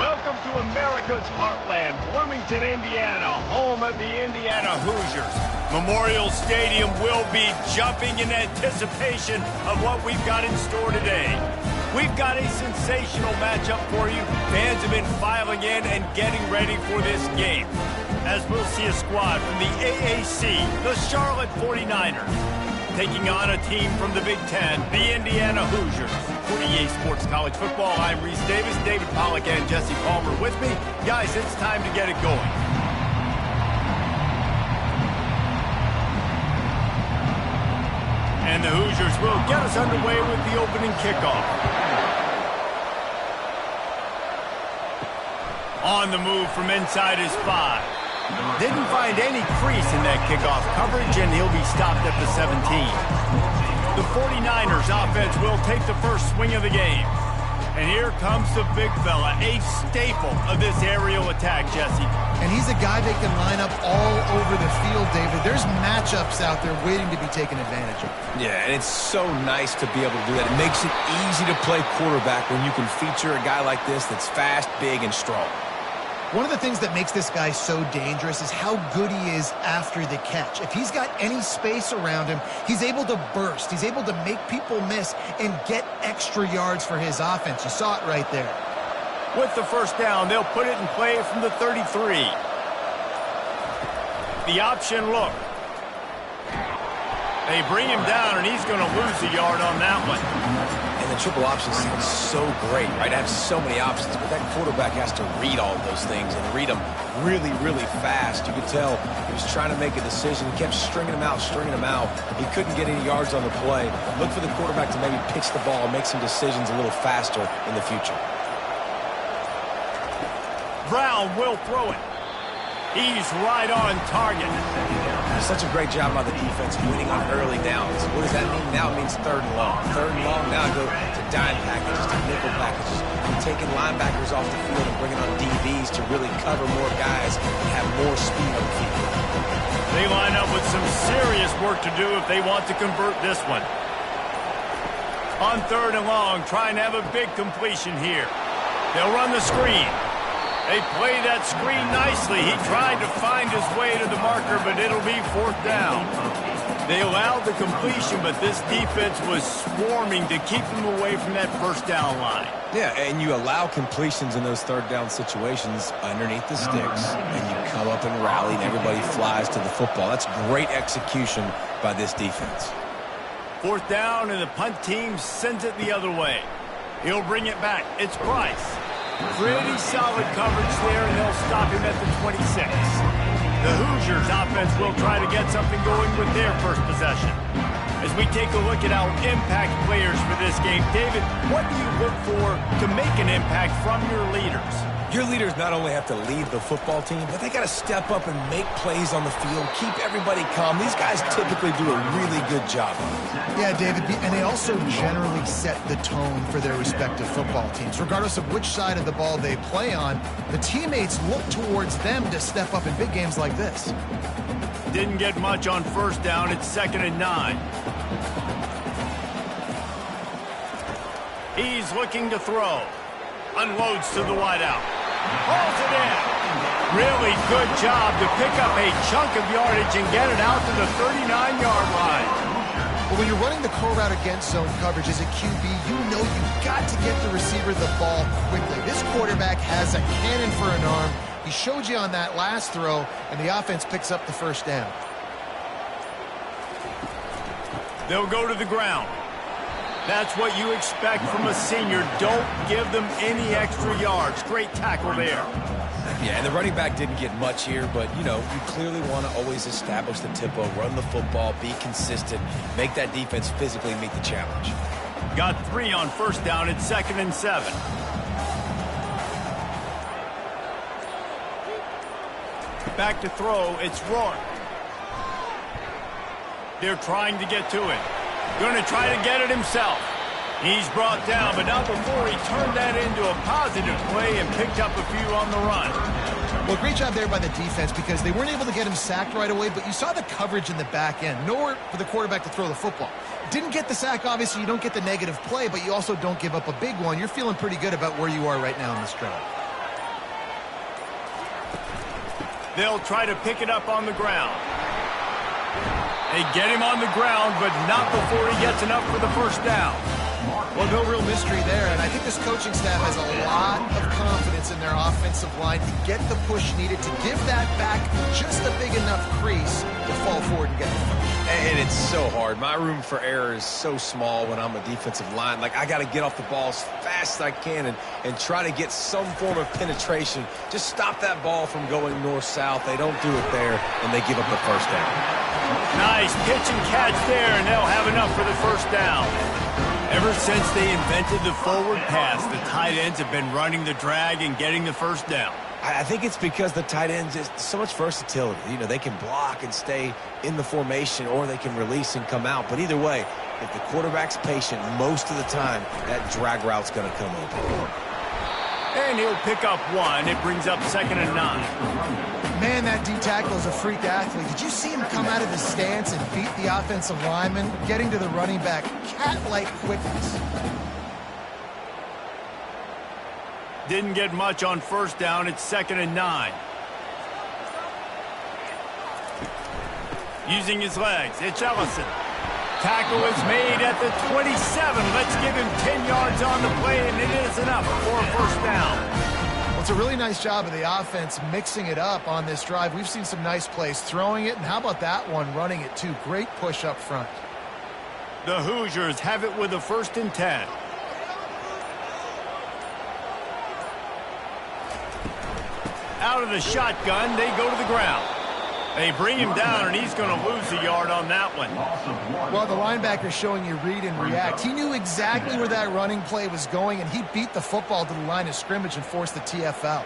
Welcome to America's heartland, Bloomington, Indiana, home of the Indiana Hoosiers. Memorial Stadium will be jumping in anticipation of what we've got in store today. We've got a sensational matchup for you. Fans have been filing in and getting ready for this game, as we'll see a squad from the AAC, the Charlotte 49ers, taking on a team from the Big Ten, the Indiana Hoosiers. For EA Sports College Football, I'm Reese Davis, David Pollack, and Jesse Palmer with me. Guys, it's time to get it going. And the Hoosiers will get us underway with the opening kickoff. On the move from inside his 5. Didn't find any crease in that kickoff coverage, and he'll be stopped at the 17. The 49ers offense will take the first swing of the game. And here comes the big fella, a staple of this aerial attack, Jesse. And he's a guy that can line up all over the field, David. There's matchups out there waiting to be taken advantage of. Yeah, and it's so nice to be able to do that. It makes it easy to play quarterback when you can feature a guy like this that's fast, big, and strong. One of the things that makes this guy so dangerous is how good he is after the catch. If he's got any space around him, he's able to burst. He's able to make people miss and get extra yards for his offense. You saw it right there. With the first down, they'll put it in play from the 33. The option look. They bring him down, and he's going to lose a yard on that one. And the triple option sounds so great, right? I have so many options, but that quarterback has to read all of those things and read them really, really fast. You could tell he was trying to make a decision. He kept stringing them out. He couldn't get any yards on the play. Look for the quarterback to maybe pitch the ball and make some decisions a little faster in the future. Brown will throw it. He's right on target. Such a great job by the defense winning on early downs. What does that mean? Now it means third and long. Third and long, now go to dime packages, to nickel packages. You're taking linebackers off the field and bringing on DBs to really cover more guys and have more speed on the field. They line up with some serious work to do if they want to convert this one. On third and long, trying to have a big completion here. They'll run the screen. They play that screen nicely. He tried to find his way to the marker, but it'll be fourth down. They allowed the completion, but this defense was swarming to keep them away from that first down line. Yeah, and you allow completions in those third down situations underneath the sticks, and you come up and rally, and everybody flies to the football. That's great execution by this defense. Fourth down, and the punt team sends it the other way. He'll bring it back. It's Price. Pretty solid coverage there, and they'll stop him at the 26. The Hoosiers offense will try to get something going with their first possession. As we take a look at our impact players for this game, David, what do you look for to make an impact from your leaders? Your leaders not only have to lead the football team, but they got to step up and make plays on the field, keep everybody calm. These guys typically do a really good job. Yeah, David, and they also generally set the tone for their respective football teams. Regardless of which side of the ball they play on, the teammates look towards them to step up in big games like this. Didn't get much on first down. It's 2nd and 9. He's looking to throw. Unloads to the wideout. Hauls it in. Really good job to pick up a chunk of yardage and get it out to the 39-yard line. Well, when you're running the core route against zone coverage as a QB, you know you've got to get the receiver the ball quickly. This quarterback has a cannon for an arm. He showed you on that last throw, and the offense picks up the first down. They'll go to the ground. That's what you expect from a senior. Don't give them any extra yards. Great tackle there. Yeah, and the running back didn't get much here, but, you know, you clearly want to always establish the tempo, run the football, be consistent, make that defense physically meet the challenge. Got 3 on first down. It's 2nd and 7. Back to throw. It's Rourke. They're trying to get to it. Going to try to get it himself. He's brought down, but not before he turned that into a positive play and picked up a few on the run. Well, great job there by the defense because they weren't able to get him sacked right away, but you saw the coverage in the back end. Nowhere for the quarterback to throw the football. Didn't get the sack, obviously. You don't get the negative play, but you also don't give up a big one. You're feeling pretty good about where you are right now in this drive. They'll try to pick it up on the ground. They get him on the ground, but not before he gets enough for the first down. Well, no real mystery there, and I think this coaching staff has a lot of confidence in their offensive line to get the push needed to give that back just a big enough crease to fall forward and get the first. And it's so hard. My room for error is so small when I'm a defensive line. Like, I got to get off the ball as fast as I can and try to get some form of penetration. Just stop that ball from going north-south. They don't do it there, and they give up the first down. Nice pitch and catch there, and they'll have enough for the first down. Ever since they invented the forward pass, the tight ends have been running the drag and getting the first down. I think it's because the tight ends is so much versatility. You know, they can block and stay in the formation, or they can release and come out. But either way, if the quarterback's patient most of the time, that drag route's going to come open. And he'll pick up one. It brings up 2nd and 9. Man, that D-tackle is a freak athlete. Did you see him come out of the stance and beat the offensive lineman, getting to the running back? Cat-like quickness. Didn't get much on first down. It's 2nd and 9. Using his legs, it's Ellison. Tackle is made at the 27. Let's give him 10 yards on the play, and it is enough for a first down. Well, it's a really nice job of the offense mixing it up on this drive. We've seen some nice plays throwing it, and how about that one running it too? Great push up front. The Hoosiers have it with a 1st and 10. Out of the shotgun, they go to the ground. They bring him down, and he's going to lose a yard on that one. Well, the linebacker's showing you read and react. He knew exactly where that running play was going, and he beat the football to the line of scrimmage and forced the TFL.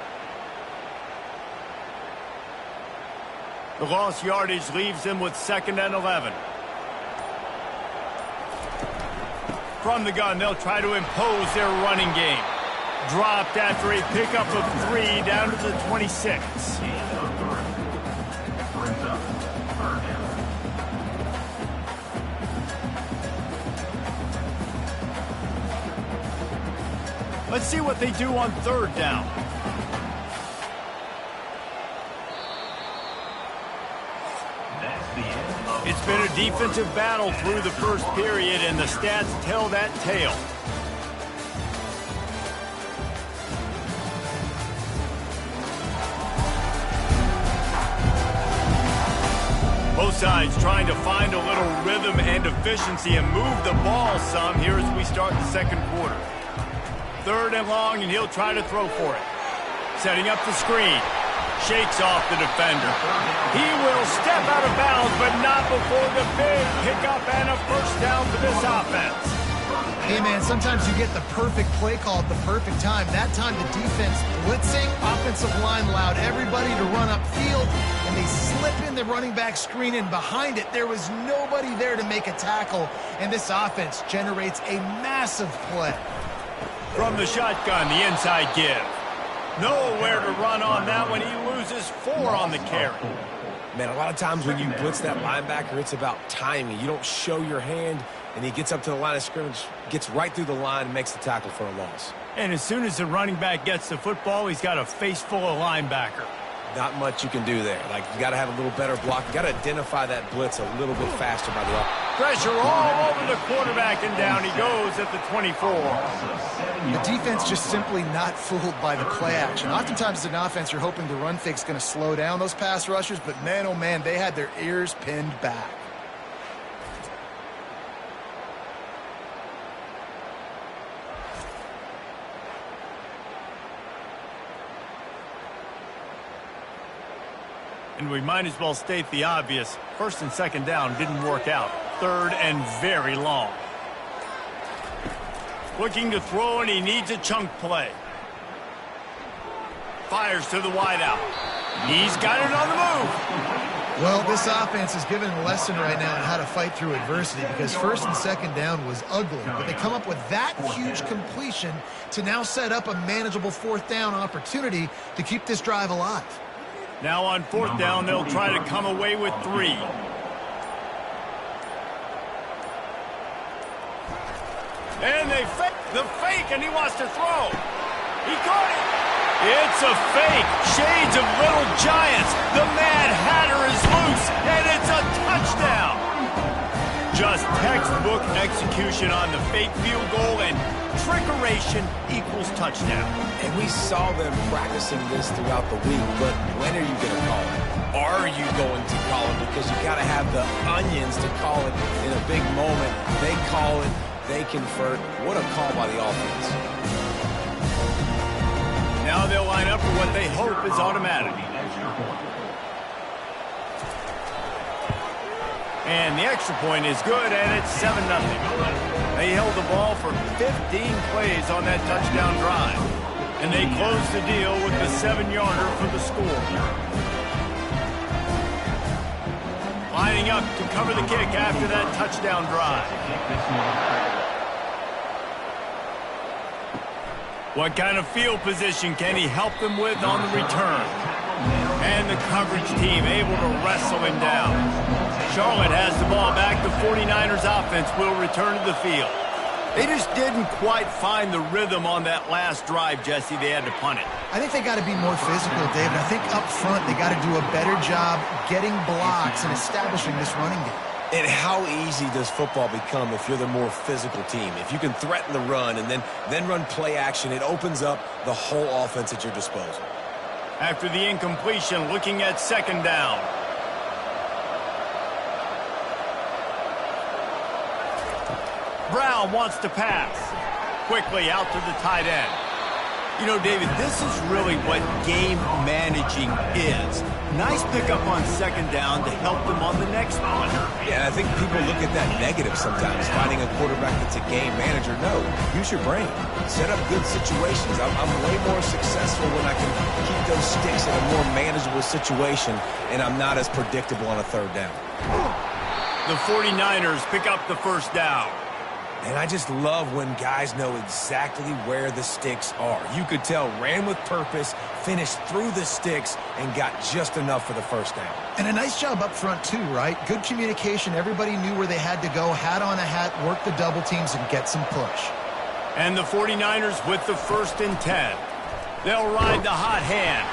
The lost yardage leaves them with 2nd and 11. From the gun, they'll try to impose their running game. Dropped after a pickup of 3 down to the 26. Let's see what they do on 3rd down. It's been a defensive battle through the first period, and the stats tell that tale. Both sides trying to find a little rhythm and efficiency and move the ball some here as we start the 2nd quarter. 3rd and long, and he'll try to throw for it. Setting up the screen. Shakes off the defender. He will step out of bounds, but not before the big pickup and a first down for this offense. Hey, man, sometimes you get the perfect play call at the perfect time. That time the defense blitzing, offensive line allowed everybody to run upfield, and they slip in the running back screen, and behind it, there was nobody there to make a tackle, and this offense generates a massive play. From the shotgun, the inside give. Nowhere to run on that one. He loses 4 on the carry. Man, a lot of times when you blitz that linebacker, it's about timing. You don't show your hand, and he gets up to the line of scrimmage, gets right through the line, and makes the tackle for a loss. And as soon as the running back gets the football, he's got a face full of linebacker. Not much you can do there. Like, you got to have a little better block. You got to identify that blitz a little bit faster by the offense. Pressure all over the quarterback, and down he goes at the 24. The defense just simply not fooled by the play action. Oftentimes as an offense, you're hoping the run fake's going to slow down those pass rushers, but man, oh man, they had their ears pinned back. And we might as well state the obvious. 1st and 2nd down didn't work out. 3rd and very long. Looking to throw, and he needs a chunk play. Fires to the wideout. He's got it on the move. Well, this offense is given a lesson right now on how to fight through adversity, because 1st and 2nd down was ugly, but they come up with that huge completion to now set up a manageable 4th down opportunity to keep this drive alive. Now on 4th down, they'll try to come away with 3. And they fake the fake, and he wants to throw. He caught it. It's a fake. Shades of Little Giants. The execution on the fake field goal, and trickeration equals touchdown. And we saw them practicing this throughout the week, but when are you going to call it? Are you going to call it? Because you got to have the onions to call it in a big moment. They call it, they convert. What a call by the offense. Now they'll line up for what they hope is automatic. And the extra point is good, and it's 7-0. They held the ball for 15 plays on that touchdown drive. And they closed the deal with the 7-yarder for the score. Lining up to cover the kick after that touchdown drive. What kind of field position can he help them with on the return? And the coverage team able to wrestle him down. Charlotte has the ball back. The 49ers offense will return to the field. They just didn't quite find the rhythm on that last drive, Jesse. They had to punt it. I think they got to be more physical, David. I think up front they got to do a better job getting blocks and establishing this running game. And how easy does football become if you're the more physical team? If you can threaten the run and then run play action, it opens up the whole offense at your disposal. After the incompletion, looking at second down. Brown wants to pass. Quickly out to the tight end. You know, David, this is really what game managing is. Nice pickup on second down to help them on the next one. Yeah, I think people look at that negative sometimes, finding a quarterback that's a game manager. No, use your brain. Set up good situations. I'm way more successful when I can keep those sticks in a more manageable situation, and I'm not as predictable on a third down. The 49ers pick up the first down. And I just love when guys know exactly where the sticks are. You could tell ran with purpose, finished through the sticks, and got just enough for the first down. And a nice job up front too, right? Good communication. Everybody knew where they had to go, hat on a hat, work the double teams, and get some push. And the 49ers with the 1st and 10. They'll ride the hot hand.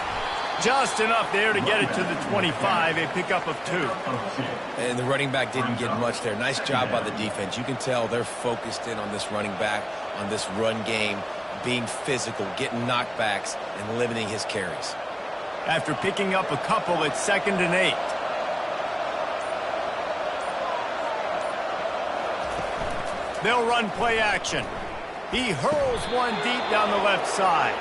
Just enough there to get it to the 25, a pickup of 2. And the running back didn't get much there. Nice job by the defense. You can tell they're focused in on this running back, on this run game, being physical, getting knockbacks, and limiting his carries. After picking up a couple, it's 2nd and 8. They'll run play action. He hurls one deep down the left side.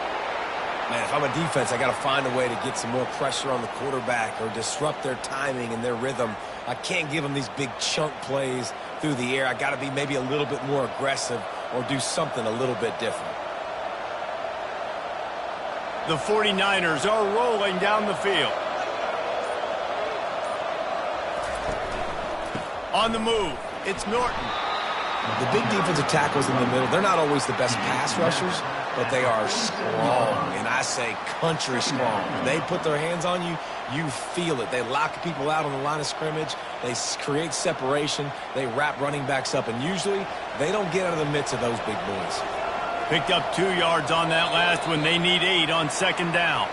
Man, if I'm a defense, I got to find a way to get some more pressure on the quarterback or disrupt their timing and their rhythm. I can't give them these big chunk plays through the air. I got to be maybe a little bit more aggressive or do something a little bit different. The 49ers are rolling down the field. On the move, it's Norton. The big defensive tackles in the middle, they're not always the best pass rushers, but they are strong, and I say country strong. When they put their hands on you, you feel it. They lock people out on the line of scrimmage. They create separation. They wrap running backs up, and usually they don't get out of the midst of those big boys. Picked up 2 yards on that last one. They need 8 on second down.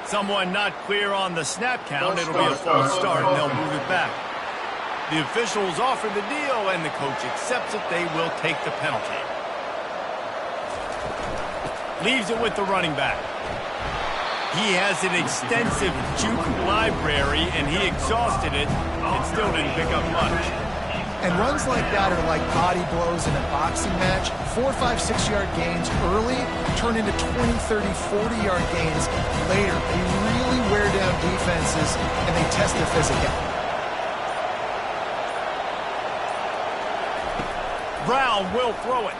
Someone not clear on the snap count. It'll be a false start, and they'll move it back. The officials offer the deal, and the coach accepts it. They will take the penalty. Leaves it with the running back. He has an extensive juke library, and he exhausted it and still didn't pick up much. And runs like that are like body blows in a boxing match. 4, 5, 6-yard gains early turn into 20, 30, 40-yard gains later. They really wear down defenses, and they test their physicality. Brown will throw it.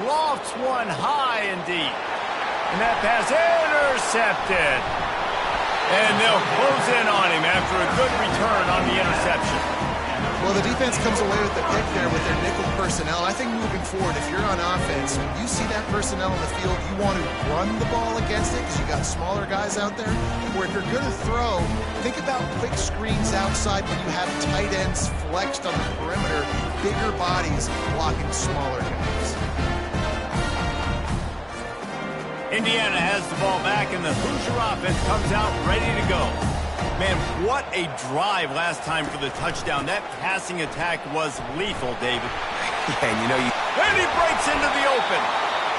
Lofts one high and deep. And that pass intercepted. And they'll close in on him after a good return on the interception. Well, the defense comes away with the pick there with their nickel personnel. I think moving forward, if you're on offense, when you see that personnel in the field, you want to run the ball against it because you got smaller guys out there. Or if you're going to throw, think about quick screens outside when you have tight ends flexed on the perimeter, bigger bodies blocking smaller guys. Indiana has the ball back, and the Hoosier offense comes out ready to go. Man, what a drive last time for the touchdown. That passing attack was lethal, David. Yeah, and you know, And he breaks into the open.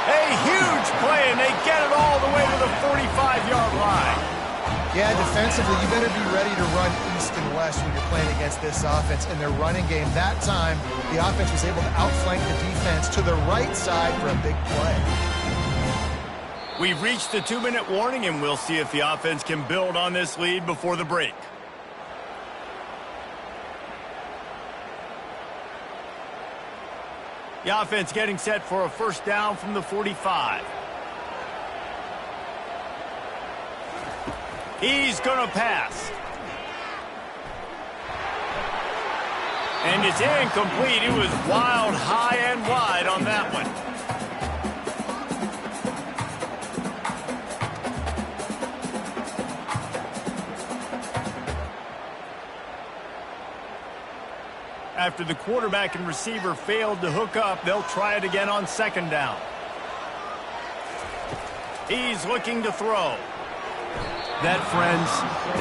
A huge play, and they get it all the way to the 45-yard line. Yeah, defensively, you better be ready to run east and west when you're playing against this offense. And their running game, that time, the offense was able to outflank the defense to the right side for a big play. We've reached the 2-minute warning, and we'll see if the offense can build on this lead before the break. The offense getting set for a first down from the 45. He's going to pass. And it's incomplete. It was wild, high and wide on that one. After the quarterback and receiver failed to hook up, they'll try it again on second down. He's looking to throw. That, friends,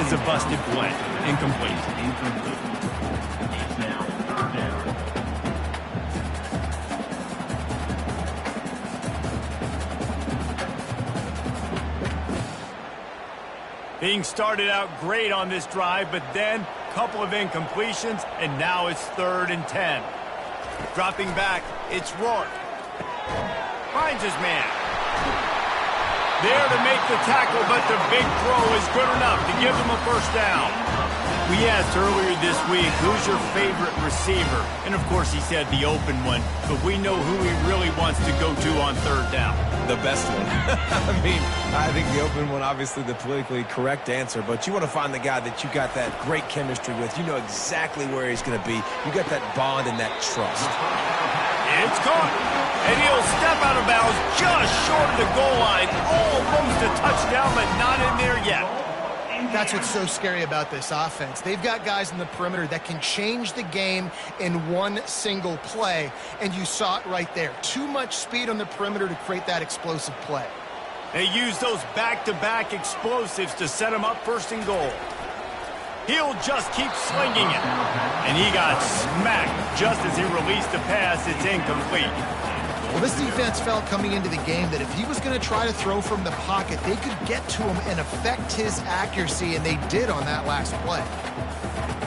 is a busted play. Incomplete. Now, being started out great on this drive, but then a couple of incompletions, and now it's 3rd and 10. Dropping back, it's Rourke. Finds his man. There to make the tackle, but the big throw is good enough to give them a first down. We asked earlier this week, who's your favorite receiver? And, of course, he said the open one, but we know who he really wants to go to on 3rd down. the best one. I mean, I think the open one, obviously the politically correct answer, but you want to find the guy that you got that great chemistry with. You know exactly where he's going to be. You got that bond and that trust. It's caught, and he'll step out of bounds just short of the goal line. Almost a touchdown, but not in there yet. That's what's so scary about this offense. They've got guys in the perimeter that can change the game in one single play, and you saw it right there. Too much speed on the perimeter to create that explosive play. They use those back-to-back explosives to set him up 1st and goal. He'll just keep slinging it. And he got smacked just as he released the pass. It's incomplete. Well, this defense felt coming into the game that if he was going to try to throw from the pocket, they could get to him and affect his accuracy, and they did on that last play.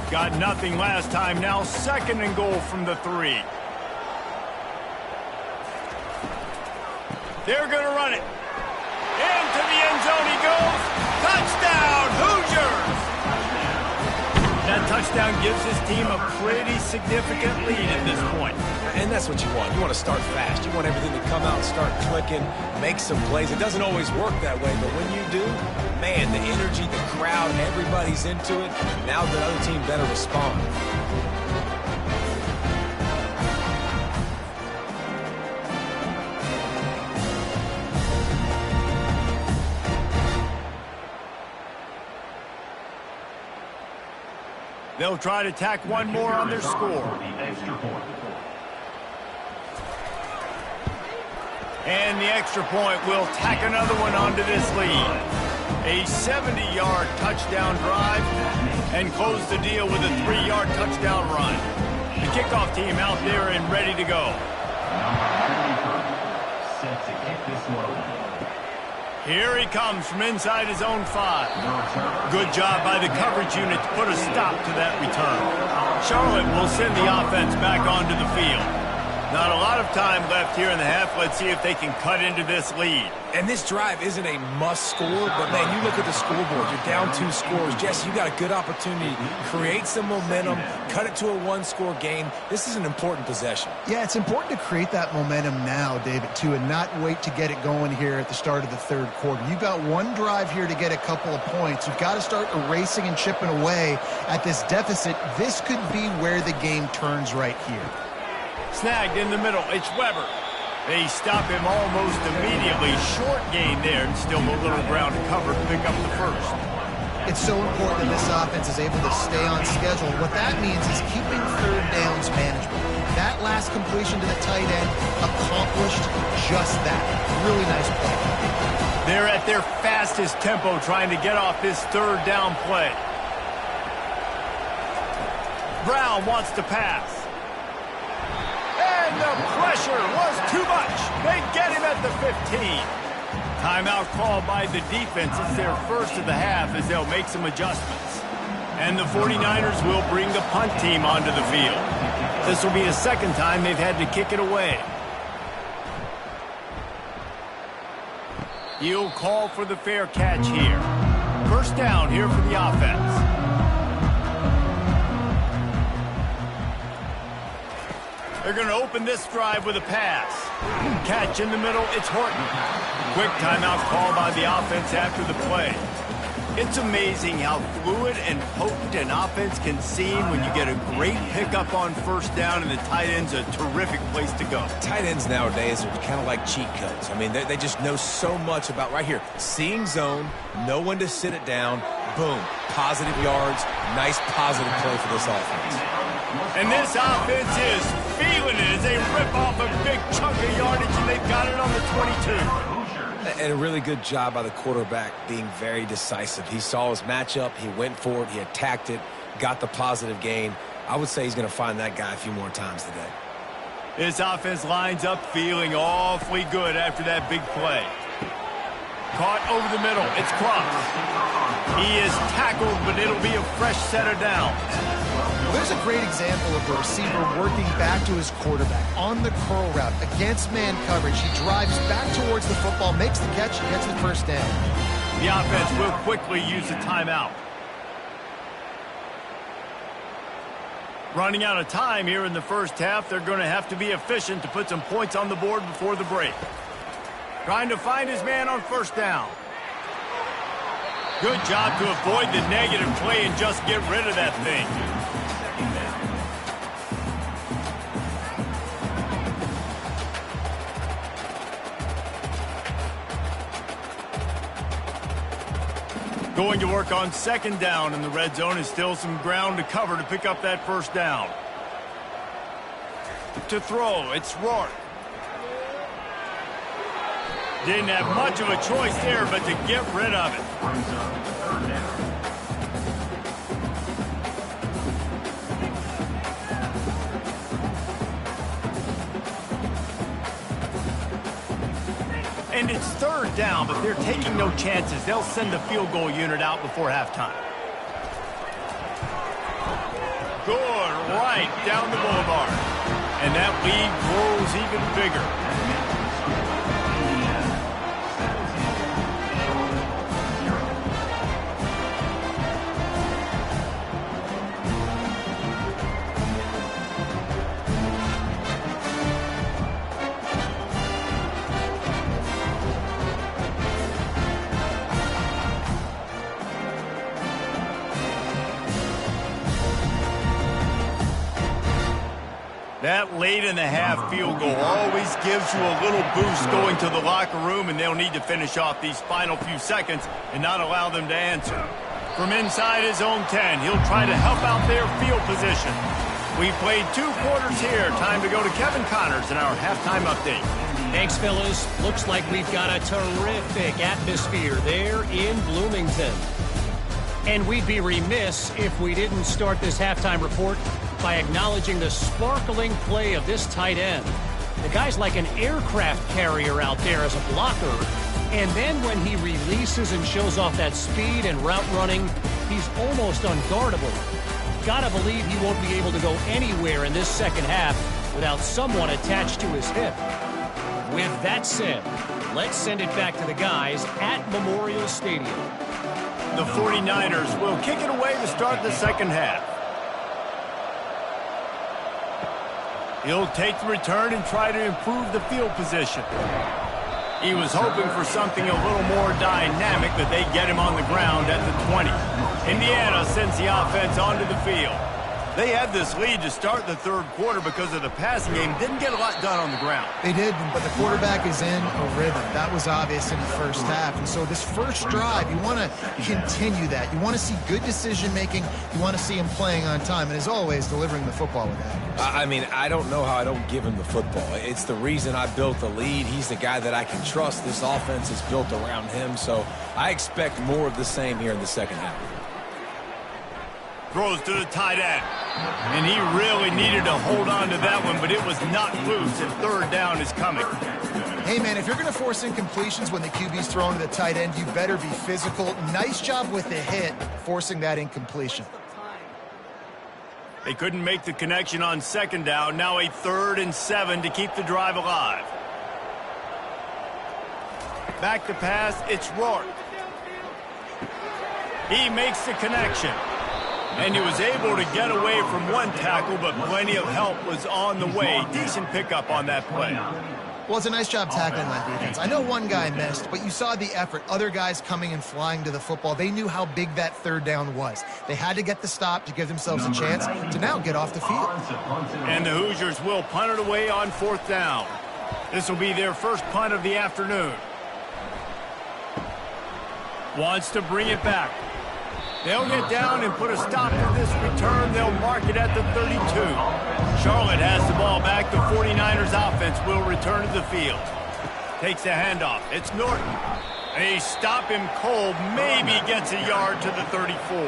Got nothing last time. Now 2nd and goal from the 3. They're going to run it. Into the end zone he goes. Touchdown, Hoosiers! That touchdown gives his team a pretty significant lead at this point. And that's what you want. You want to start fast. You want everything to come out, start clicking, make some plays. It doesn't always work that way, but when you do, man, the energy, the crowd, everybody's into it. Now the other team better respond. They'll try to tack one more on their score. And the extra point will tack another one onto this lead. A 70-yard touchdown drive and close the deal with a 3-yard touchdown run. The kickoff team out there and ready to go. Set to kick this one. Here he comes from inside his own 5. Good job by the coverage unit to put a stop to that return. Charlotte will send the offense back onto the field. Not a lot of time left here in the half. Let's see if they can cut into this lead. And this drive isn't a must score, but, man, you look at the scoreboard. You're down 2 scores. Jesse, you got a good opportunity. Create some momentum. Cut it to a 1-score game. This is an important possession. Yeah, it's important to create that momentum now, David, too, and not wait to get it going here at the start of the 3rd quarter. You've got one drive here to get a couple of points. You've got to start erasing and chipping away at this deficit. This could be where the game turns right here. Snagged in the middle. It's Weber. They stop him almost immediately. Short gain there, and still a little ground to cover to pick up the 1st. It's so important that this offense is able to stay on schedule. What that means is keeping 3rd downs manageable. That last completion to the tight end accomplished just that. Really nice play. They're at their fastest tempo trying to get off this 3rd down play. Brown wants to pass. And the pressure was too much. They get him at the 15. Timeout called by the defense. It's their first of the half as they'll make some adjustments. And the 49ers will bring the punt team onto the field. This will be the second time they've had to kick it away. He'll call for the fair catch here. First down here for the offense. They're going to open this drive with a pass. Catch in the middle, it's Horton. Quick timeout call by the offense after the play. It's amazing how fluid and potent an offense can seem when you get a great pickup on first down, and the tight end's a terrific place to go. Tight ends nowadays are kind of like cheat codes. I mean, they just know so much about right here. Seeing zone, know when to sit it down, boom, positive yards, nice positive play for this offense. And this offense is feeling it as they rip off a big chunk of yardage, and they've got it on the 22. And a really good job by the quarterback being very decisive. He saw his matchup, he went for it, he attacked it, got the positive gain. I would say he's going to find that guy a few more times today. This offense lines up feeling awfully good after that big play. Caught over the middle. It's Crump. He is tackled, but it'll be a fresh set of downs. Well, there's a great example of the receiver working back to his quarterback on the curl route against man coverage. He drives back towards the football, makes the catch, and gets the first down. The offense will quickly use a timeout. Running out of time here in the first half, they're going to have to be efficient to put some points on the board before the break. Trying to find his man on first down. Good job to avoid the negative play and just get rid of that thing. Going to work on second down in the red zone is still some ground to cover to pick up that first down. To throw, it's Rourke. Didn't have much of a choice there, but to get rid of it. And it's third down, but they're taking no chances. They'll send the field goal unit out before halftime. Good, right down the boulevard. And that lead grows even bigger. That late in the half field goal always gives you a little boost going to the locker room, and they'll need to finish off these final few seconds and not allow them to answer. From inside his own 10, he'll try to help out their field position. We played 2 quarters here. Time to go to Kevin Connors in our halftime update. Thanks, fellas. Looks like we've got a terrific atmosphere there in Bloomington. And we'd be remiss if we didn't start this halftime report by acknowledging the sparkling play of this tight end. The guy's like an aircraft carrier out there as a blocker. And then when he releases and shows off that speed and route running, he's almost unguardable. Gotta believe he won't be able to go anywhere in this second half without someone attached to his hip. With that said, let's send it back to the guys at Memorial Stadium. The 49ers will kick it away to start the second half. He'll take the return and try to improve the field position. He was hoping for something a little more dynamic, but they get him on the ground at the 20. Indiana sends the offense onto the field. They had this lead to start the third quarter because of the passing game. Didn't get a lot done on the ground. They did, but the quarterback is in a rhythm. That was obvious in the first half. And so this first drive, you want to continue that. You want to see good decision-making. You want to see him playing on time. And as always, delivering the football with accuracy. I mean, I don't know how I don't give him the football. It's the reason I built the lead. He's the guy that I can trust. This offense is built around him. So I expect more of the same here in the second half. Throws to the tight end. And he really needed to hold on to that one, but it was not loose, and third down is coming. Hey, man, if you're going to force incompletions when the QB's throwing to the tight end, you better be physical. Nice job with the hit, forcing that incompletion. They couldn't make the connection on second down. Now a 3rd and 7 to keep the drive alive. Back to pass, it's Rourke. He makes the connection. And he was able to get away from one tackle, but plenty of help was on the way. Decent pickup on that play. Well, it's a nice job tackling on defense. I know one guy missed, but you saw the effort. Other guys coming and flying to the football. They knew how big that third down was. They had to get the stop to give themselves a chance to now get off the field. And the Hoosiers will punt it away on 4th down. This will be their first punt of the afternoon. Wants to bring it back. They'll get down and put a stop to this return. They'll mark it at the 32. Charlotte has the ball back. The 49ers offense will return to the field. Takes the handoff. It's Norton. They stop him cold. Maybe gets a yard to the 34.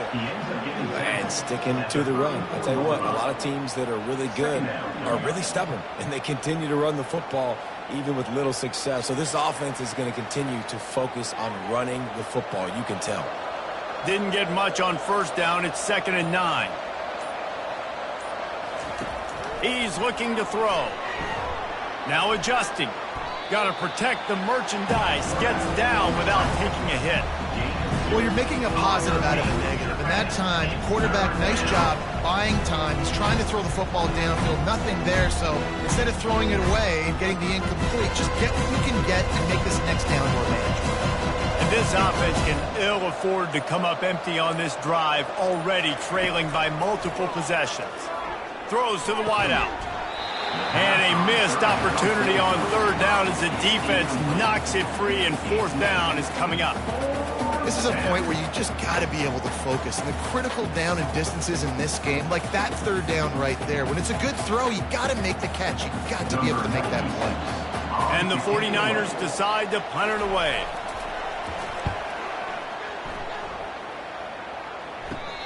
And sticking to the run. I'll tell you what, a lot of teams that are really good are really stubborn, and they continue to run the football even with little success. So this offense is going to continue to focus on running the football. You can tell. Didn't get much on 1st down. It's 2nd and 9. He's looking to throw. Now adjusting. Got to protect the merchandise. Gets down without taking a hit. Well, you're making a positive out of a negative. And that time, quarterback, nice job buying time. He's trying to throw the football downfield. Nothing there, so instead of throwing it away and getting the incomplete, just get what you can get and make this next down more manageable. And this offense can ill afford to come up empty on this drive, already trailing by multiple possessions. Throws to the wideout. And a missed opportunity on 3rd down as the defense knocks it free, and 4th down is coming up. This is a point where you just got to be able to focus. And the critical down and distances in this game, like that 3rd down right there, when it's a good throw, you got to make the catch. You got to be able to make that play. And the 49ers decide to punt it away.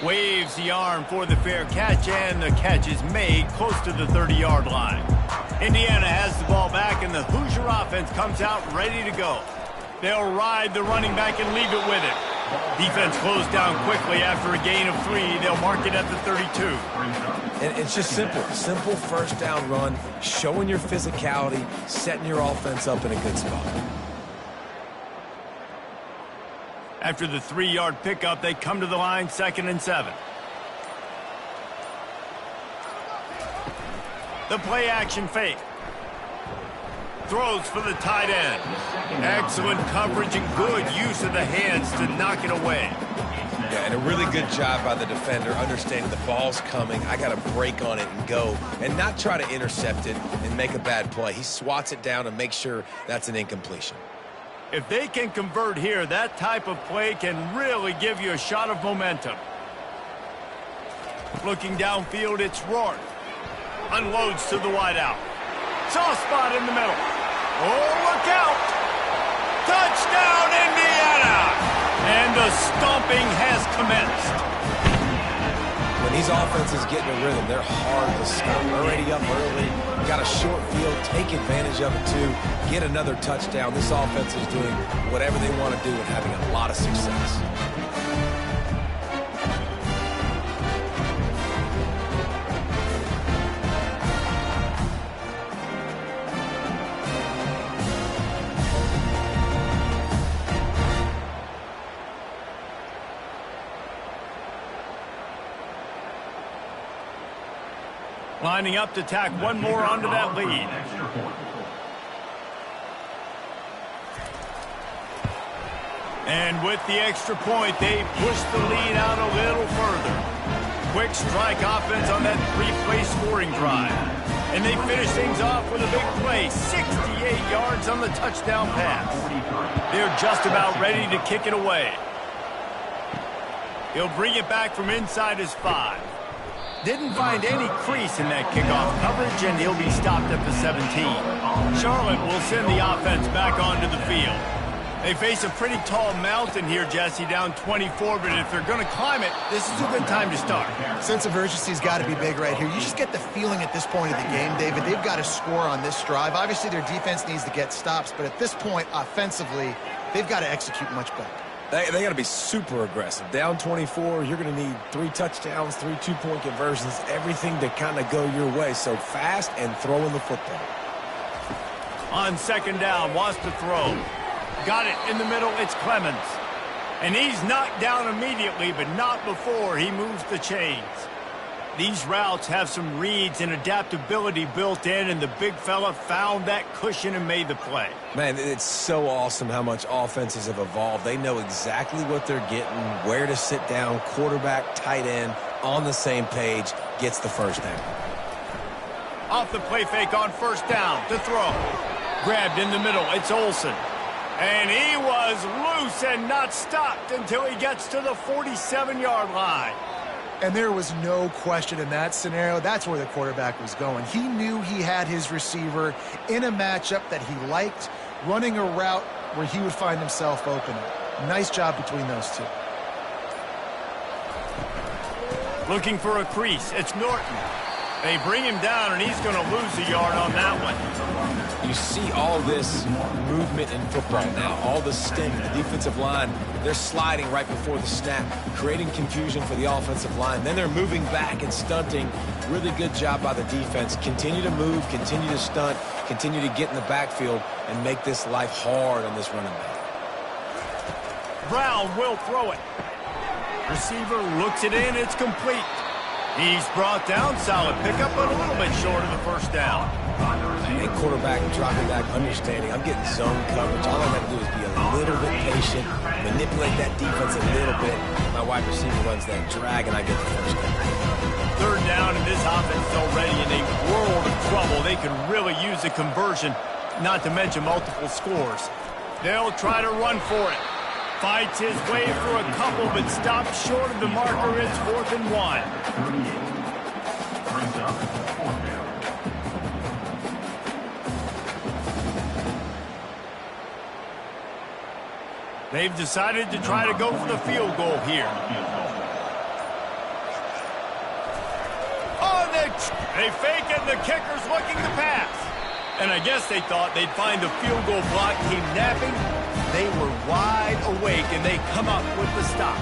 Waves the arm for the fair catch, and the catch is made close to the 30-yard line. Indiana has the ball back, and the Hoosier offense comes out ready to go. They'll ride the running back and leave it with it. Defense closed down quickly after a gain of 3. They'll mark it at the 32. And it's just simple. Simple 1st down run, showing your physicality, setting your offense up in a good spot. After the 3-yard pickup, they come to the line, 2nd and 7. The play action fake. Throws for the tight end. Excellent coverage and good use of the hands to knock it away. Yeah, and a really good job by the defender, understanding the ball's coming. I got to break on it and go, and not try to intercept it and make a bad play. He swats it down and makes sure that's an incompletion. If they can convert here, that type of play can really give you a shot of momentum. Looking downfield, it's Rourke. Unloads to the wideout. Soft spot in the middle. Oh, look out! Touchdown, Indiana! And the stomping has commenced. When these offenses get in a rhythm, they're hard to stop. Already up early, got a short field, take advantage of it too, get another touchdown. This offense is doing whatever they want to do and having a lot of success. Lining up to tack one more onto that lead. And with the extra point, they push the lead out a little further. Quick strike offense on that 3-play scoring drive. And they finish things off with a big play, 68 yards on the touchdown pass. They're just about ready to kick it away. He'll bring it back from inside his 5. Didn't find any crease in that kickoff coverage, and he'll be stopped at the 17. Charlotte will send the offense back onto the field. They face a pretty tall mountain here, Jesse, down 24, but if they're going to climb it, this is a good time to start. Sense of urgency's got to be big right here. You just get the feeling at this point of the game, David, they've got to score on this drive. Obviously, their defense needs to get stops, but at this point, offensively, they've got to execute much better. They got to be super aggressive. Down 24, you're going to need 3 touchdowns, 3 two-point conversions, everything to kind of go your way. So fast and throwing the football. On second down, wants to throw. Got it in the middle, it's Clemens. And he's knocked down immediately, but not before he moves the chains. These routes have some reads and adaptability built in, and the big fella found that cushion and made the play. Man, it's so awesome how much offenses have evolved. They know exactly what they're getting, where to sit down, quarterback, tight end, on the same page, gets the first down. Off the play fake on first down to throw. Grabbed in the middle, it's Olsen. And he was loose and not stopped until he gets to the 47-yard line. And there was no question in that scenario. That's where the quarterback was going. He knew he had his receiver in a matchup that he liked, running a route where he would find himself open. Nice job between those two. Looking for a crease. It's Norton. They bring him down, and he's going to lose a yard on that one. You see all this movement in football now, all the sting, the defensive line, they're sliding right before the snap, creating confusion for the offensive line. Then they're moving back and stunting. Really good job by the defense. Continue to move, continue to stunt, continue to get in the backfield and make this life hard on this running back. Brown will throw it. Receiver looks it in, it's complete. He's brought down, solid pickup, but a little bit short of the first down. And quarterback dropping back, understanding I'm getting zone coverage. All I got to do is be a little bit patient, manipulate that defense a little bit. My wide receiver runs that drag, and I get the first down. Third down, and this offense is already in a world of trouble. They could really use a conversion, not to mention multiple scores. They'll try to run for it. Fights his way through a couple, but stops short of the marker. It's 4th and 1. They've decided to try to go for the field goal here. Oh, they fake it, and the kicker's looking to pass. And I guess they thought they'd find the field goal block team napping. They were wide awake, and they come up with the stop.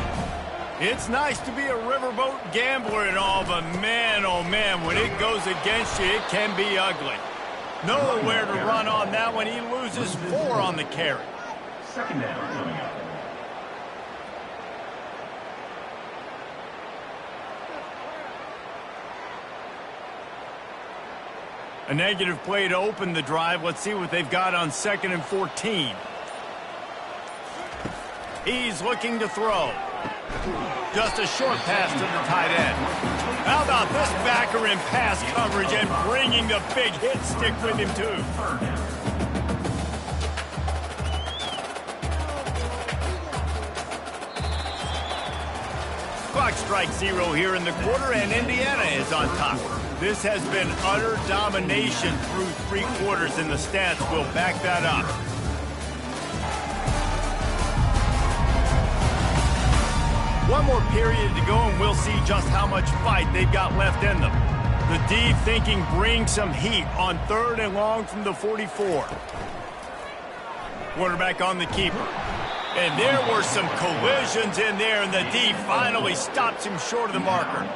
It's nice to be a riverboat gambler and all, but man, oh man, when it goes against you, it can be ugly. Nowhere to run on that one. He loses 4 on the carry. Second down coming up. A negative play to open the drive. Let's see what they've got on 2nd and 14. He's looking to throw. Just a short pass to the tight end. How about this backer in pass coverage and bringing the big hit stick with him, too. Clock strikes 0 here in the quarter, and Indiana is on top. This has been utter domination through 3 quarters, and the stats will back that up. One more period to go, and we'll see just how much fight they've got left in them. The D thinking bring some heat on 3rd and long from the 44. Quarterback on the keeper. And there were some collisions in there, and the D finally stops him short of the marker.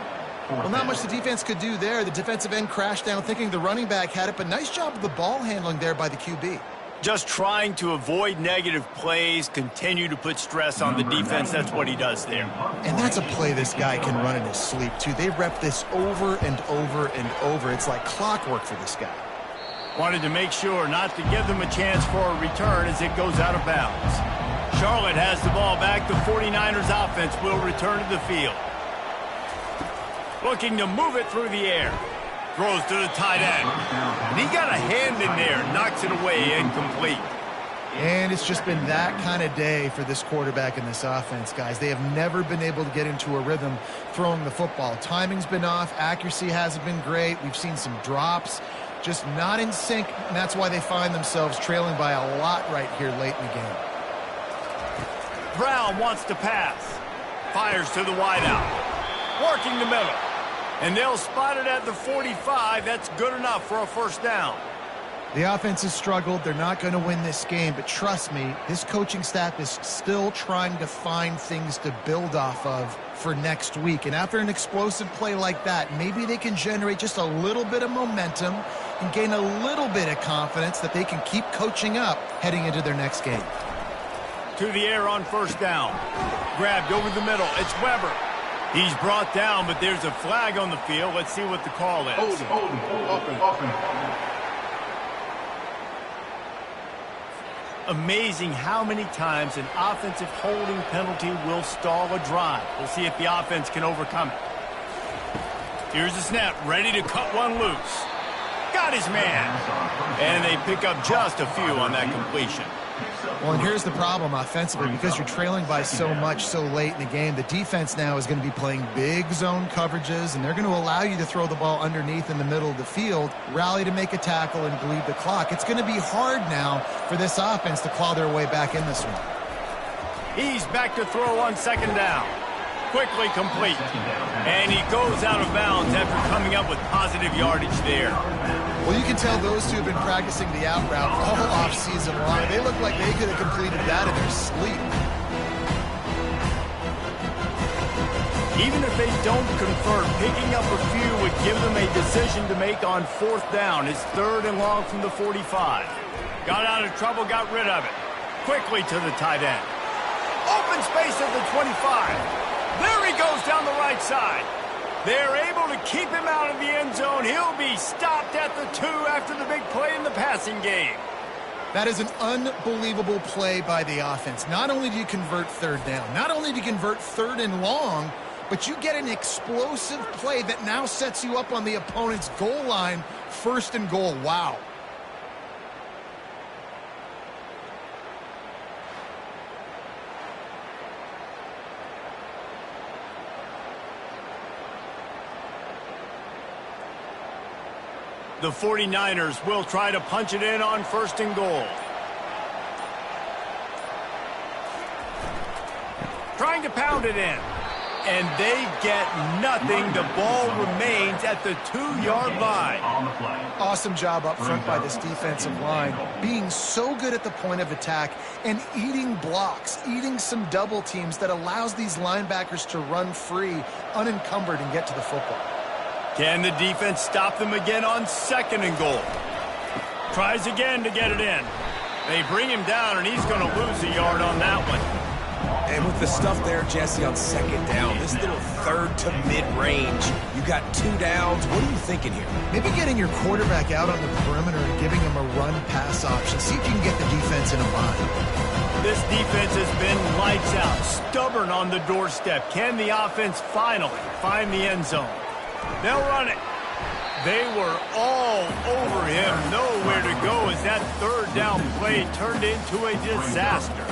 Well, not much the defense could do there. The defensive end crashed down thinking the running back had it, but nice job of the ball handling there by the QB. Just trying to avoid negative plays, continue to put stress on the defense. That's what he does there. And that's a play this guy can run in his sleep, too. They rep this over and over and over. It's like clockwork for this guy. Wanted to make sure not to give them a chance for a return as it goes out of bounds. Charlotte has the ball back. The 49ers offense will return to the field. Looking to move it through the air. Throws to the tight end. And he got a hand in there. Knocks it away, incomplete. And it's just been that kind of day for this quarterback and this offense, guys. They have never been able to get into a rhythm throwing the football. Timing's been off. Accuracy hasn't been great. We've seen some drops. Just not in sync, and that's why they find themselves trailing by a lot right here late in the game. Brown wants to pass. Fires to the wideout. Working the middle. And they'll spot it at the 45. That's good enough for a first down. The offense has struggled. They're not going to win this game, but trust me, this coaching staff is still trying to find things to build off of for next week. And after an explosive play like that, maybe they can generate just a little bit of momentum and gain a little bit of confidence that they can keep coaching up heading into their next game. To the air on first down. Grabbed over the middle. It's Weber. He's brought down, but there's a flag on the field. Let's see what the call is. Open. Amazing how many times an offensive holding penalty will stall a drive. We'll see if the offense can overcome it. Here's the snap, ready to cut one loose. Got his man. And they pick up just a few on that completion. Well, and here's the problem offensively. Because you're trailing by so much so late in the game, the defense now is going to be playing big zone coverages, and they're going to allow you to throw the ball underneath in the middle of the field, rally to make a tackle, and bleed the clock. It's going to be hard now for this offense to claw their way back in this one. He's back to throw on second down. Quickly complete. And he goes out of bounds after coming up with positive yardage there. Well, you can tell those two have been practicing the out route all offseason long. They look like they could have completed that in their sleep. Even if they don't convert, picking up a few would give them a decision to make on fourth down. It's 3rd and long from the 45. Got out of trouble, got rid of it. Quickly to the tight end. Open space at the 25. There he goes down the right side. They're able to keep him out of the end zone. He'll be stopped at the 2 after the big play in the passing game. That is an unbelievable play by the offense. Not only do you convert 3rd down, not only do you convert 3rd and long, but you get an explosive play that now sets you up on the opponent's goal line, 1st and goal. Wow. The 49ers will try to punch it in on 1st and goal. Trying to pound it in. And they get nothing. The ball remains at the 2-yard line. Awesome job up front by this defensive line. Being so good at the point of attack and eating blocks, eating some double teams that allows these linebackers to run free, unencumbered, and get to the football. Can the defense stop them again on 2nd and goal? Tries again to get it in. They bring him down, and he's going to lose a yard on that one. And with the stuff there, Jesse, on 2nd down, this little 3rd to mid-range, you got 2 downs. What are you thinking here? Maybe getting your quarterback out on the perimeter and giving him a run-pass option. See if you can get the defense in a bind. This defense has been lights out, stubborn on the doorstep. Can the offense finally find the end zone? They'll run it. They were all over him. Nowhere to go as that 3rd down play turned into a disaster.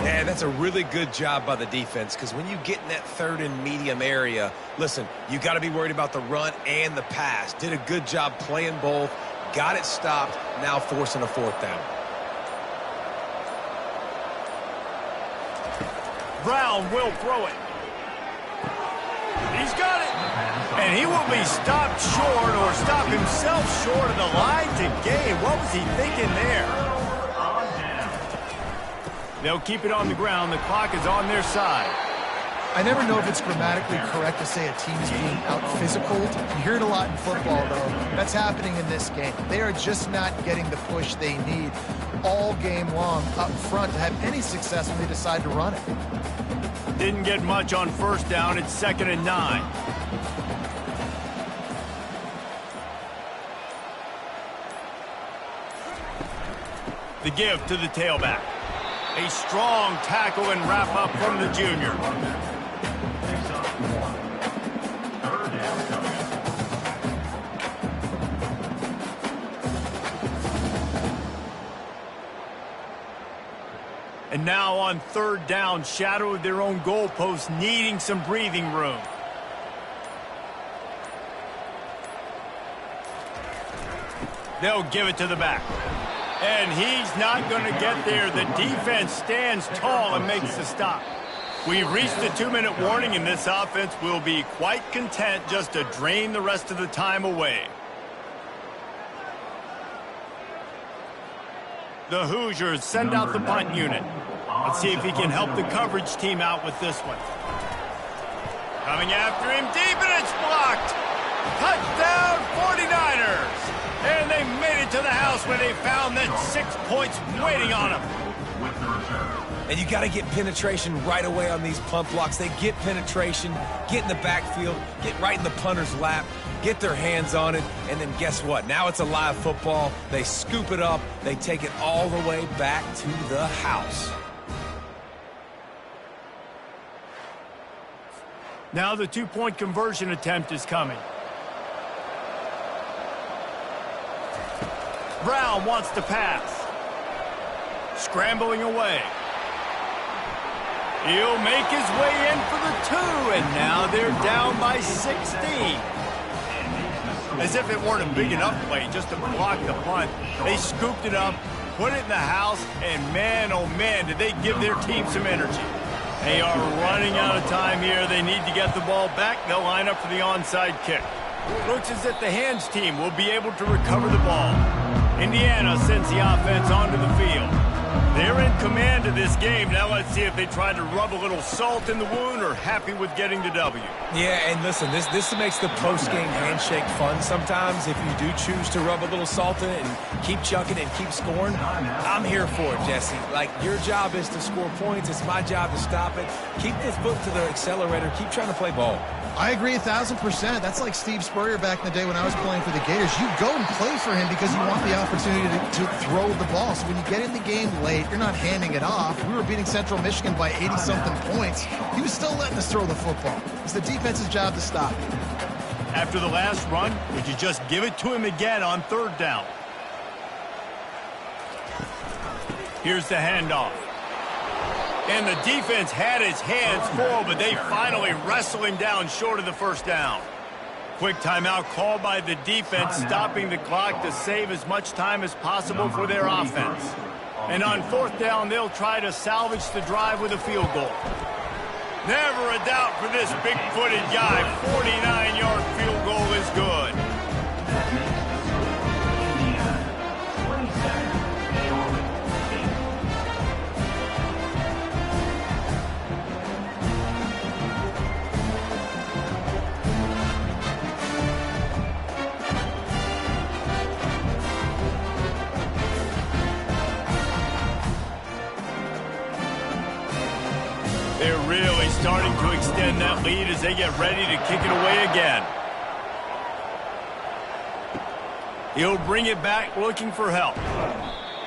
Yeah, that's a really good job by the defense, because when you get in that 3rd and medium area, listen, you got to be worried about the run and the pass. Did a good job playing both, got it stopped, now forcing a 4th down. Brown will throw it. He's got it. And he will be stopped short or stop himself short of the line to gain. What was he thinking there? They'll keep it on the ground. The clock is on their side. I never know if it's grammatically correct to say a team's being out-physicaled. You hear it a lot in football, though. That's happening in this game. They are just not getting the push they need all game long up front to have any success when they decide to run it. Didn't get much on 1st down. It's 2nd and 9. The give to the tailback. A strong tackle and wrap up from the junior. And now on 3rd down, shadow of their own goalpost, needing some breathing room. They'll give it to the back. And he's not going to get there. The defense stands tall and makes the stop. We've reached the 2-minute warning, and this offense will be quite content just to drain the rest of the time away. The Hoosiers send out the punt unit. Let's see if he can help the coverage team out with this one. Coming after him deep, and it's blocked. Touchdown 49ers. And they made it to the house where they found that 6 points waiting on them. And you got to get penetration right away on these punt blocks. They get penetration, get in the backfield, get right in the punter's lap, get their hands on it, and then guess what? Now it's a live football. They scoop it up. They take it all the way back to the house. Now the 2-point conversion attempt is coming. Brown wants to pass. Scrambling away. He'll make his way in for the 2, and now they're down by 16. As if it weren't a big enough play just to block the punt. They scooped it up, put it in the house, and man, oh man, did they give their team some energy. They are running out of time here. They need to get the ball back. They'll line up for the onside kick. Looks as if the hands team will be able to recover the ball. Indiana sends the offense onto the field. They're in command of this game. Now let's see if they try to rub a little salt in the wound or happy with getting the W. Yeah, and listen, this makes the post-game handshake fun sometimes. If you do choose to rub a little salt in it and keep chucking and keep scoring, I'm here for it, Jesse. Like, your job is to score points. It's my job to stop it. Keep the foot to the accelerator. Keep trying to play ball. I agree 1,000%. That's like Steve Spurrier back in the day when I was playing for the Gators. You go and play for him because you want the opportunity to throw the ball. So when you get in the game late, you're not handing it off. We were beating Central Michigan by 80-something points. He was still letting us throw the football. It's the defense's job to stop it. After the last run, would you just give it to him again on 3rd down? Here's the handoff. And the defense had his hands full, but they finally wrestle him down short of the 1st down. Quick timeout called by the defense, stopping the clock to save as much time as possible for their offense. And on 4th down, they'll try to salvage the drive with a field goal. Never a doubt for this big-footed guy. 49-yard field goal is good. They're really starting to extend that lead as they get ready to kick it away again. He'll bring it back looking for help.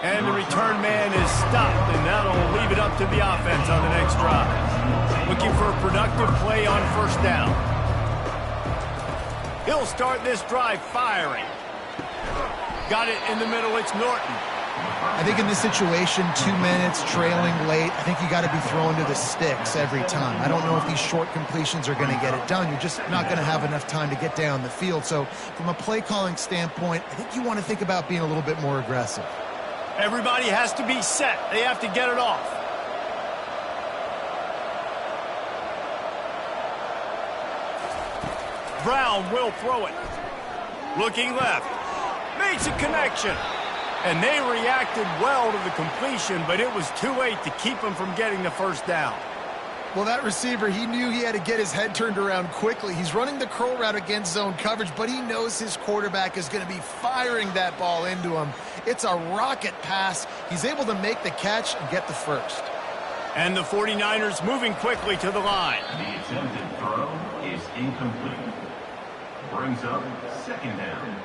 And the return man is stopped, and that'll leave it up to the offense on the next drive. Looking for a productive play on 1st down. He'll start this drive firing. Got it in the middle, it's Norton. I think in this situation, 2 minutes, trailing late, I think you got to be throwing to the sticks every time. I don't know if these short completions are going to get it done. You're just not going to have enough time to get down the field. So from a play calling standpoint, I think you want to think about being a little bit more aggressive. Everybody has to be set. They have to get it off. Brown will throw it. Looking left. Makes a connection. And they reacted well to the completion, but it was too late to keep them from getting the 1st down. Well, that receiver, he knew he had to get his head turned around quickly. He's running the curl route against zone coverage, but he knows his quarterback is going to be firing that ball into him. It's a rocket pass. He's able to make the catch and get the 1st. And the 49ers moving quickly to the line. The attempted throw is incomplete. Brings up 2nd down.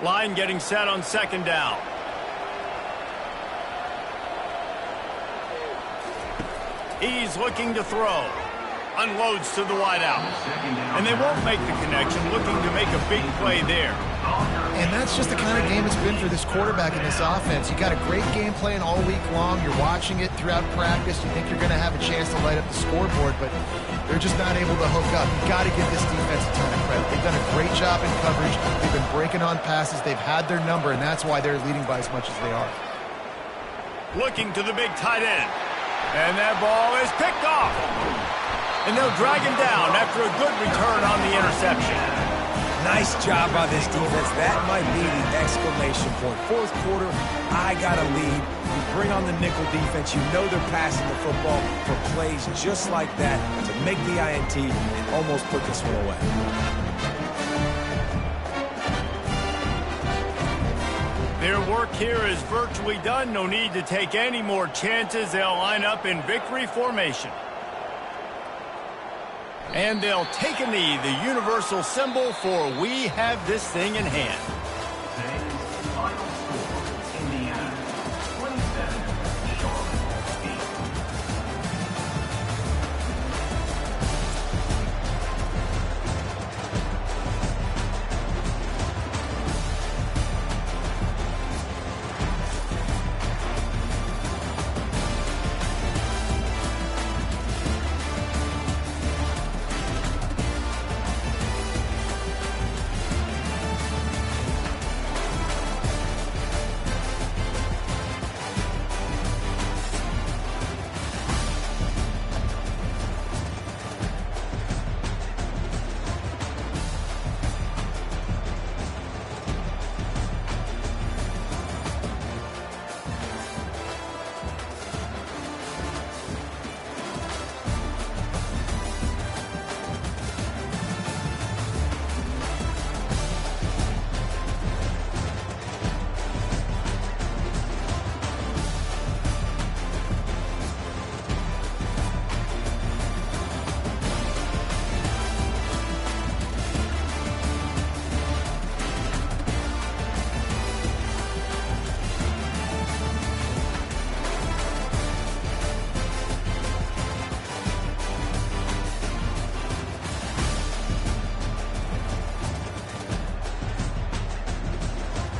Line getting set on 2nd down. He's looking to throw. unloads to the wideout. And they won't make the connection, looking to make a big play there. And that's just the kind of game it's been for this quarterback in this offense. You got a great game plan all week long. You're watching it throughout practice. You think you're going to have a chance to light up the scoreboard, but they're just not able to hook up. You've got to give this defense a ton of credit. They've done a great job in coverage. They've been breaking on passes. They've had their number, and that's why they're leading by as much as they are. Looking to the big tight end. And that ball is picked off. And they'll drag him down after a good return on the interception. Nice job by this defense. That might be the exclamation point. Fourth quarter, I got a lead. You bring on the nickel defense. You know they're passing the football for plays just like that to make the INT and almost put this one away. Their work here is virtually done. No need to take any more chances. They'll line up in victory formation. And they'll take a knee, the universal symbol for we have this thing in hand.